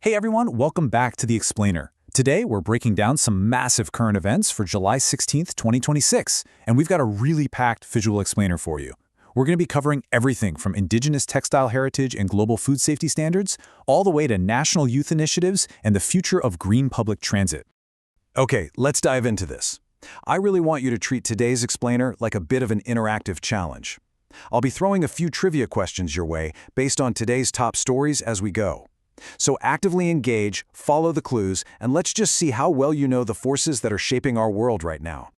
Hey everyone, welcome back to The Explainer. Today we're breaking down some massive current events for July 16th, 2026, and we've got a really packed visual explainer for you. We're going to be covering everything from indigenous textile heritage and global food safety standards, all the way to national youth initiatives and the future of green public transit. Okay, let's dive into this. I really want you to treat today's explainer like a bit of an interactive challenge. I'll be throwing a few trivia questions your way based on today's top stories as we go. So actively engage, follow the clues, and let's just see how well you know the forces that are shaping our world right now.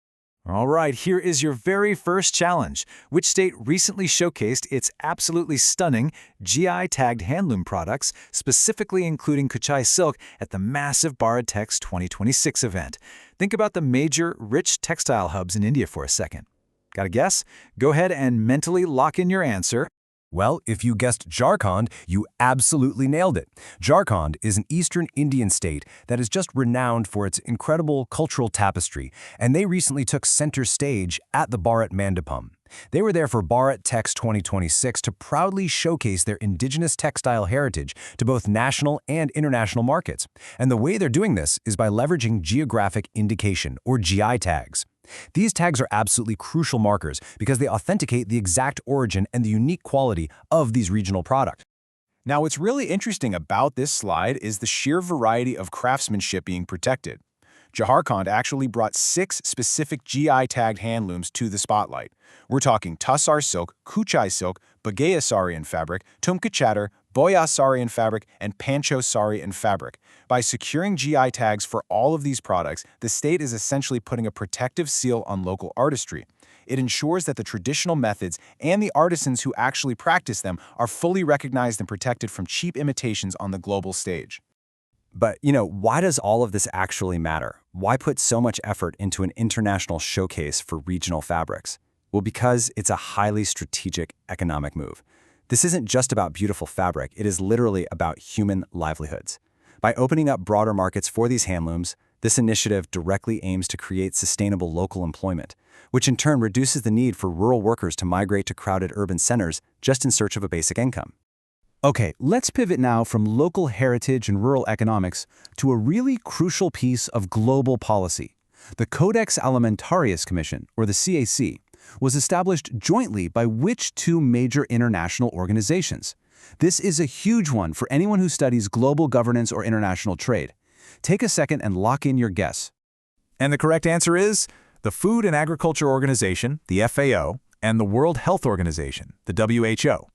All right, here is your very first challenge. Which state recently showcased its absolutely stunning GI-tagged handloom products, specifically including Kuchai silk, at the massive BharatEx 2026 event? Think about the major, rich textile hubs in India for a second. Got a guess? Go ahead and mentally lock in your answer. Well, if you guessed Jharkhand, you absolutely nailed it. Jharkhand is an eastern Indian state that is just renowned for its incredible cultural tapestry, and they recently took center stage at the Bharat Mandapam. They were there for BharatEx 2026 to proudly showcase their indigenous textile heritage to both national and international markets. And the way they're doing this is by leveraging geographic indication, or GI tags. These tags are absolutely crucial markers because they authenticate the exact origin and the unique quality of these regional products. Now, what's really interesting about this slide is the sheer variety of craftsmanship being protected. Jharkhand actually brought 6 specific GI-tagged handlooms to the spotlight. We're talking Tussar silk, Kuchai silk, Bagaya sari fabric, Tumka chatter, Boya sari fabric, and Pancho sari fabric. By securing GI tags for all of these products, the state is essentially putting a protective seal on local artistry. It ensures that the traditional methods and the artisans who actually practice them are fully recognized and protected from cheap imitations on the global stage. But, why does all of this actually matter? Why put so much effort into an international showcase for regional fabrics? Well, because it's a highly strategic economic move. This isn't just about beautiful fabric, it is literally about human livelihoods. By opening up broader markets for these handlooms, this initiative directly aims to create sustainable local employment, which in turn reduces the need for rural workers to migrate to crowded urban centers just in search of a basic income. Okay, let's pivot now from local heritage and rural economics to a really crucial piece of global policy. The Codex Alimentarius Commission, or the CAC, was established jointly by which 2 major international organizations? This is a huge one for anyone who studies global governance or international trade. Take a second and lock in your guess. And the correct answer is the Food and Agriculture Organization, the FAO, and the World Health Organization, the WHO.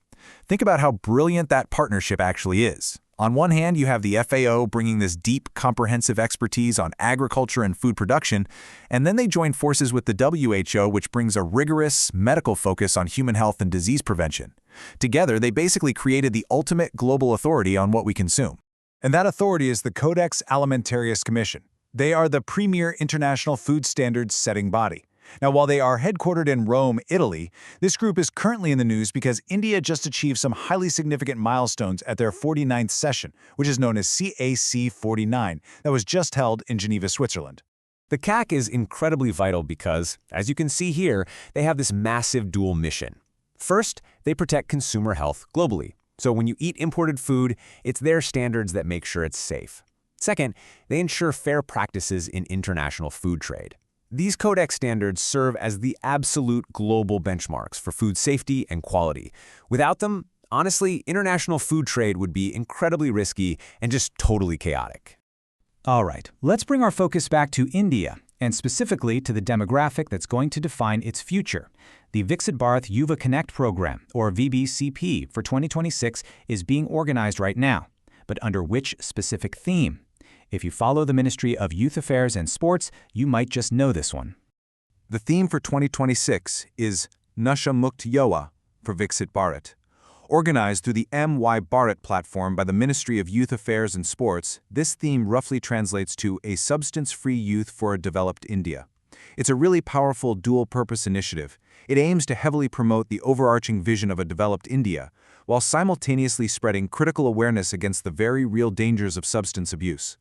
Think about how brilliant that partnership actually is. On one hand, you have the FAO bringing this deep, comprehensive expertise on agriculture and food production, and then they join forces with the WHO, which brings a rigorous medical focus on human health and disease prevention. Together, they basically created the ultimate global authority on what we consume. And that authority is the Codex Alimentarius Commission. They are the premier international food standards setting body. Now, while they are headquartered in Rome, Italy, this group is currently in the news because India just achieved some highly significant milestones at their 49th session, which is known as CAC 49, that was just held in Geneva, Switzerland. The CAC is incredibly vital because, as you can see here, they have this massive dual mission. First, they protect consumer health globally. So when you eat imported food, it's their standards that make sure it's safe. Second, they ensure fair practices in international food trade. These Codex standards serve as the absolute global benchmarks for food safety and quality. Without them, honestly, international food trade would be incredibly risky and just totally chaotic. All right, let's bring our focus back to India, and specifically to the demographic that's going to define its future. The Viksit Bharat Yuva Connect program, or VBCP, for 2026 is being organized right now. But under which specific theme? If you follow the Ministry of Youth Affairs and Sports, you might just know this one. The theme for 2026 is Nasha Mukt Yuva for Viksit Bharat. Organized through the MY Bharat platform by the Ministry of Youth Affairs and Sports, this theme roughly translates to a substance-free youth for a developed India. It's a really powerful dual-purpose initiative. It aims to heavily promote the overarching vision of a developed India, while simultaneously spreading critical awareness against the very real dangers of substance abuse.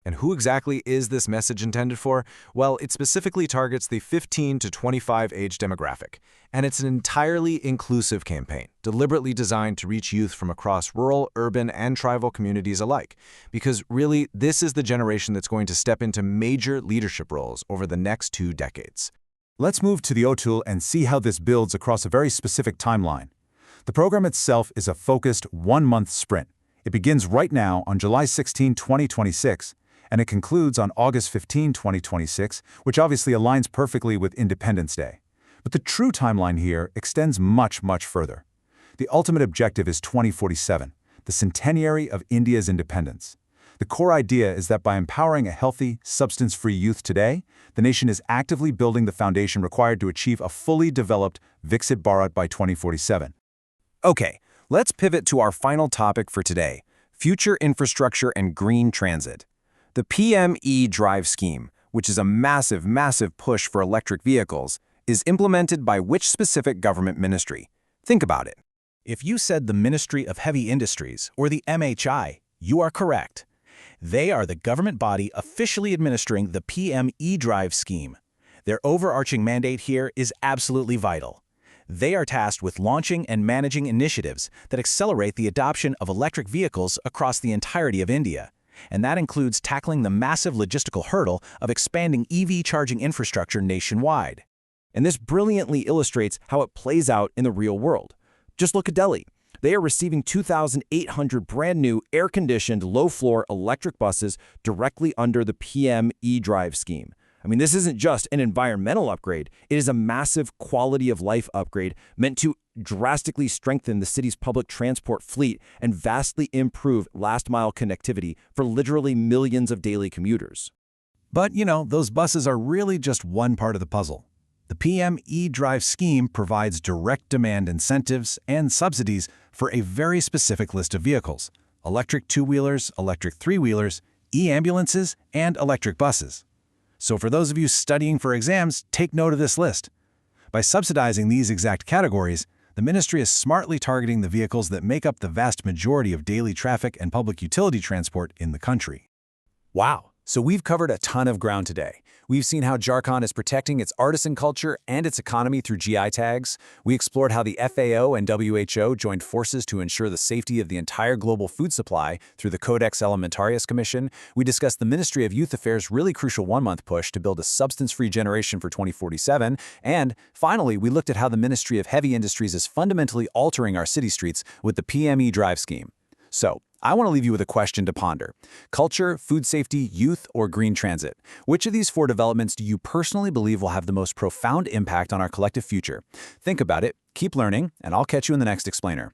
And who exactly is this message intended for? Well, it specifically targets the 15 to 25 age demographic. And it's an entirely inclusive campaign, deliberately designed to reach youth from across rural, urban, and tribal communities alike. Because really, this is the generation that's going to step into major leadership roles over the next 2 decades. Let's move to the OTOOL and see how this builds across a very specific timeline. The program itself is a focused one-month sprint. It begins right now on July 16, 2026, and it concludes on August 15, 2026, which obviously aligns perfectly with Independence Day. But the true timeline here extends much, much further. The ultimate objective is 2047, the centenary of India's independence. The core idea is that by empowering a healthy, substance-free youth today, the nation is actively building the foundation required to achieve a fully developed Viksit Bharat by 2047. Okay, let's pivot to our final topic for today, future infrastructure and green transit. The PM e-Drive scheme, which is a massive, massive push for electric vehicles, is implemented by which specific government ministry? Think about it. If you said the Ministry of Heavy Industries, or the MHI, you are correct. They are the government body officially administering the PM e-Drive scheme. Their overarching mandate here is absolutely vital. They are tasked with launching and managing initiatives that accelerate the adoption of electric vehicles across the entirety of India. And that includes tackling the massive logistical hurdle of expanding EV charging infrastructure nationwide. And this brilliantly illustrates how it plays out in the real world. Just look at Delhi. They are receiving 2,800 brand new air-conditioned, low-floor electric buses directly under the PM e-Drive scheme. I mean, this isn't just an environmental upgrade. It is a massive quality-of-life upgrade meant to drastically strengthen the city's public transport fleet and vastly improve last-mile connectivity for literally millions of daily commuters. But, those buses are really just one part of the puzzle. The PM e-Drive scheme provides direct demand incentives and subsidies for a very specific list of vehicles: electric two-wheelers, electric three-wheelers, e-ambulances, and electric buses. So for those of you studying for exams, take note of this list. By subsidizing these exact categories, the ministry is smartly targeting the vehicles that make up the vast majority of daily traffic and public utility transport in the country. Wow. So we've covered a ton of ground today. We've seen how Jharkhand is protecting its artisan culture and its economy through GI tags. We explored how the FAO and WHO joined forces to ensure the safety of the entire global food supply through the Codex Alimentarius Commission. We discussed the Ministry of Youth Affairs' really crucial one-month push to build a substance-free generation for 2047. And finally, we looked at how the Ministry of Heavy Industries is fundamentally altering our city streets with the PM e-Drive scheme. So, I want to leave you with a question to ponder. Culture, food safety, youth, or green transit? Which of these 4 developments do you personally believe will have the most profound impact on our collective future? Think about it, keep learning, and I'll catch you in the next explainer.